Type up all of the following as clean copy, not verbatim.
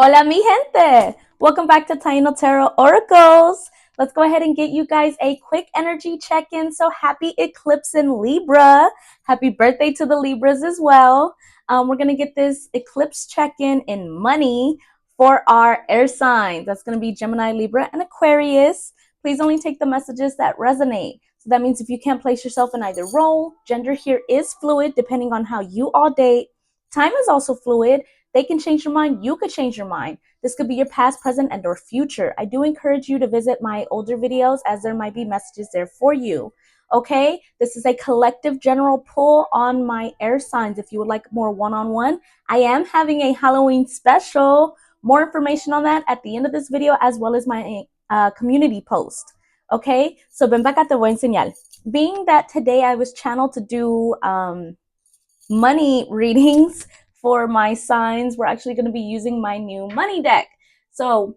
Hola, mi gente. Welcome back to Taino Tarot Oracles. Let's go ahead and get you guys a quick energy check-in. So happy eclipse in Libra. Happy birthday to the Libras as well. We're going to get this eclipse check-in in money for our air signs. That's going to be Gemini, Libra, and Aquarius. Please only take the messages that resonate. So that means if you can't place yourself in either role, gender here is fluid depending on how you all date. Time is also fluid. They can change your mind. You could change your mind. This could be your past, present, and or future. I do encourage you to visit my older videos as there might be messages there for you. Okay, this is a collective general pull on my air signs. If you would like more one-on-one, I am having a Halloween special. More information on that at the end of this video, as well as my community post. Okay, so ven para acá, te voy a enseñar. Being that today I was channeled to do money readings for my signs, we're actually going to be using my new money deck. So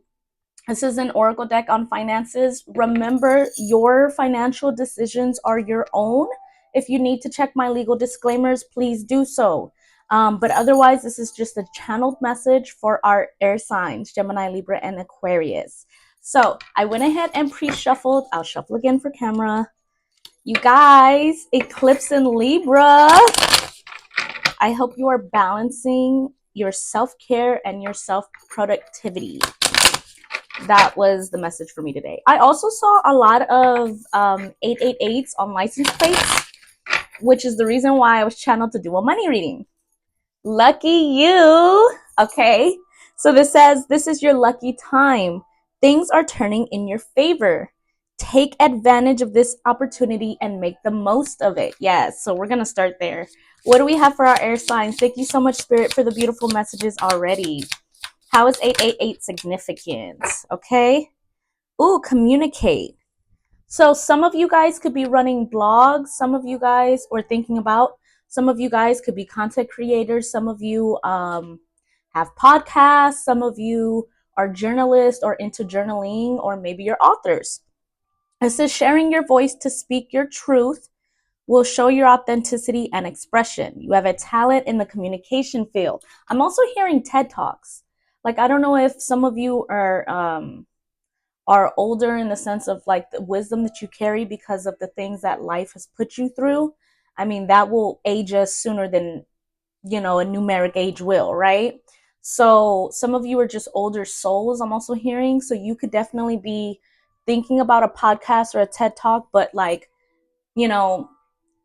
this is an oracle deck on finances. Remember, your financial decisions are your own. If you need to check my legal disclaimers, please do so. But otherwise, this is just a channeled message for our air signs, Gemini, Libra, and Aquarius. So I went ahead and pre-shuffled. I'll shuffle again for camera. You guys, Eclipse in Libra. I hope you are balancing your self-care and your self-productivity. That was the message for me today. I also saw a lot of 888s on license plates, which is the reason why I was channeled to do a money reading. Lucky you. Okay. So this says, this is your lucky time. Things are turning in your favor. Take advantage of this opportunity and make the most of it. Yes. So we're going to start there. What do we have for our air signs? Thank you so much, Spirit, for the beautiful messages already. How is 888 significant? Okay. Ooh, communicate. So some of you guys could be running blogs. Some of you guys, or thinking about, some of you guys could be content creators. Some of you have podcasts. Some of you are journalists or into journaling, or maybe you're authors. It says sharing your voice to speak your truth will show your authenticity and expression. You have a talent in the communication field. I'm also hearing TED Talks. Like, I don't know if some of you are older in the sense of like the wisdom that you carry because of the things that life has put you through. I mean, that will age us sooner than, you know, a numeric age will, right? So some of you are just older souls, I'm also hearing. So you could definitely be thinking about a podcast or a TED Talk, but like, you know,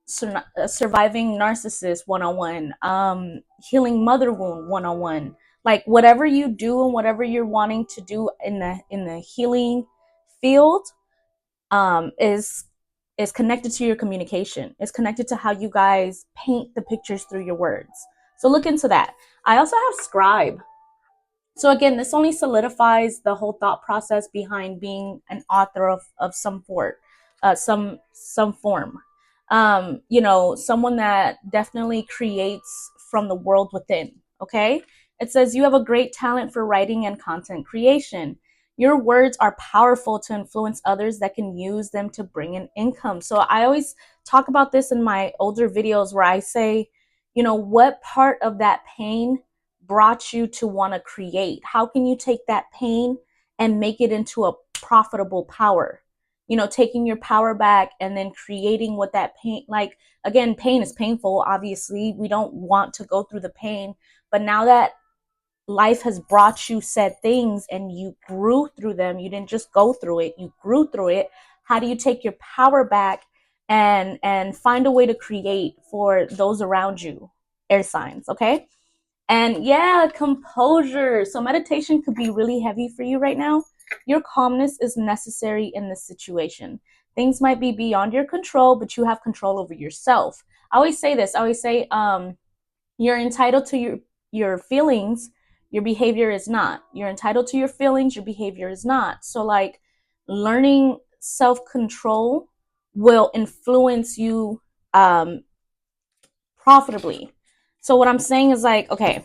surviving narcissist 101, healing mother wound 101, like whatever you do and whatever you're wanting to do in the healing field is connected to your communication. It's connected to how you guys paint the pictures through your words. So look into that. I also have scribe. So again, this only solidifies the whole thought process behind being an author of some form, some form. You know, someone that definitely creates from the world within. Okay. It says you have a great talent for writing and content creation. Your words are powerful to influence others that can use them to bring in income. So I always talk about this in my older videos where I say, you know, what part of that pain brought you to want to create? How can you take that pain and make it into a profitable power? You know, taking your power back and then creating what that pain, like, again, pain is painful. Obviously, we don't want to go through the pain, but now that life has brought you said things and you grew through them, you didn't just go through it, you grew through it. How do you take your power back and find a way to create for those around you? Air signs, okay? And yeah, composure. So meditation could be really heavy for you right now. Your calmness is necessary in this situation. Things might be beyond your control, but you have control over yourself. I always say this. I always say, you're entitled to your feelings. Your behavior is not. You're entitled to your feelings. Your behavior is not. So like learning self-control will influence you profitably. So what I'm saying is like, okay,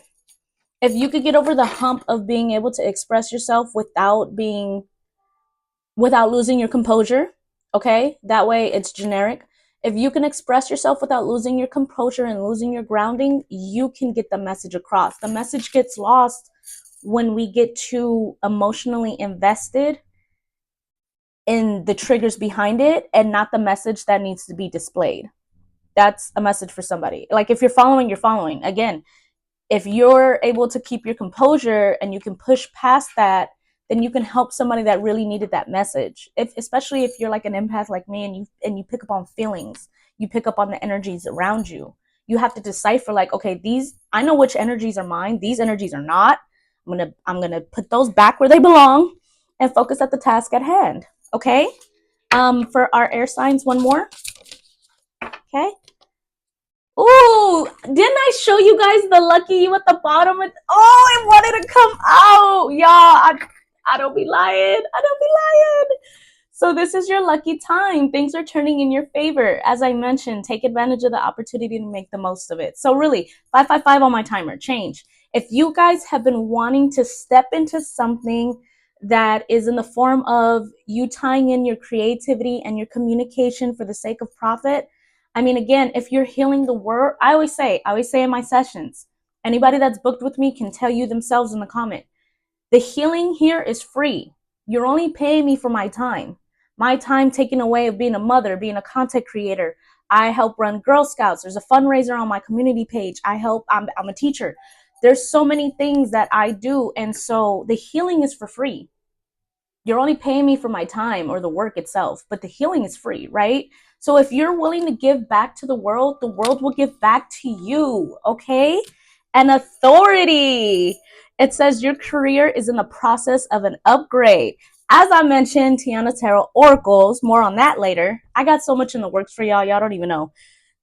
if you could get over the hump of being able to express yourself without losing your composure, okay? That way it's generic. If you can express yourself without losing your composure and losing your grounding, you can get the message across. The message gets lost when we get too emotionally invested in the triggers behind it and not the message that needs to be displayed. That's a message for somebody. Like, if you're following, you're following. Again, if you're able to keep your composure and you can push past that, then you can help somebody that really needed that message. Especially if you're like an empath like me, and you pick up on feelings, you pick up on the energies around you. You have to decipher, like, okay, these, I know which energies are mine, these energies are not. I'm gonna put those back where they belong and focus at the task at hand. Okay. For our air signs, one more. Okay. Ooh, didn't I show you guys the lucky you at the bottom? Oh, it wanted to come out. Y'all, I don't be lying. I don't be lying. So this is your lucky time. Things are turning in your favor. As I mentioned, take advantage of the opportunity to make the most of it. So really, 555 on my timer, change. If you guys have been wanting to step into something that is in the form of you tying in your creativity and your communication for the sake of profit, I mean, again, if you're healing the world, I always say in my sessions, anybody that's booked with me can tell you themselves in the comment, the healing here is free. You're only paying me for my time. My time taken away of being a mother, being a content creator. I help run Girl Scouts. There's a fundraiser on my community page. I'm a teacher. There's so many things that I do. And so the healing is for free. You're only paying me for my time or the work itself, but the healing is free, right? So if you're willing to give back to the world will give back to you, okay? And authority. It says your career is in the process of an upgrade. As I mentioned, Tiana Tarot Oracles, more on that later. I got so much in the works for y'all, y'all don't even know.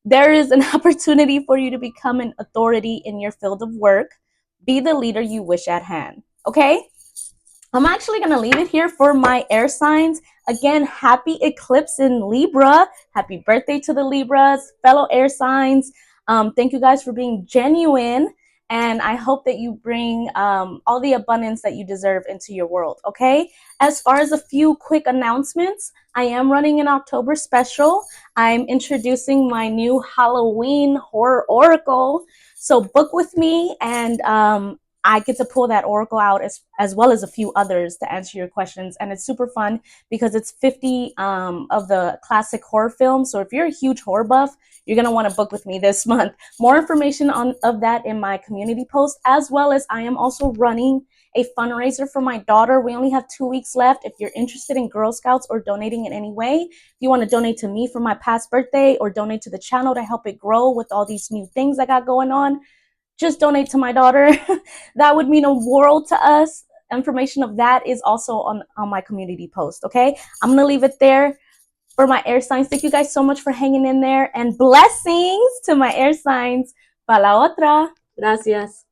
There is an opportunity for you to become an authority in your field of work. Be the leader you wish at hand, okay? I'm actually going to leave it here for my air signs. Again, happy eclipse in Libra. Happy birthday to the Libras, fellow air signs. Thank you guys for being genuine. And I hope that you bring all the abundance that you deserve into your world, okay? As far as a few quick announcements, I am running an October special. I'm introducing my new Halloween horror oracle. So book with me, and I get to pull that oracle out as well as a few others to answer your questions. And it's super fun because it's 50 of the classic horror films. So if you're a huge horror buff, you're going to want to book with me this month. More information of that in my community post, as well as I am also running a fundraiser for my daughter. We only have 2 weeks left. If you're interested in Girl Scouts or donating in any way, if you want to donate to me for my past birthday or donate to the channel to help it grow with all these new things I got going on, just donate to my daughter. That would mean a world to us. Information of that is also on my community post, okay? I'm going to leave it there for my air signs. Thank you guys so much for hanging in there, and blessings to my air signs. Pa la otra. Gracias.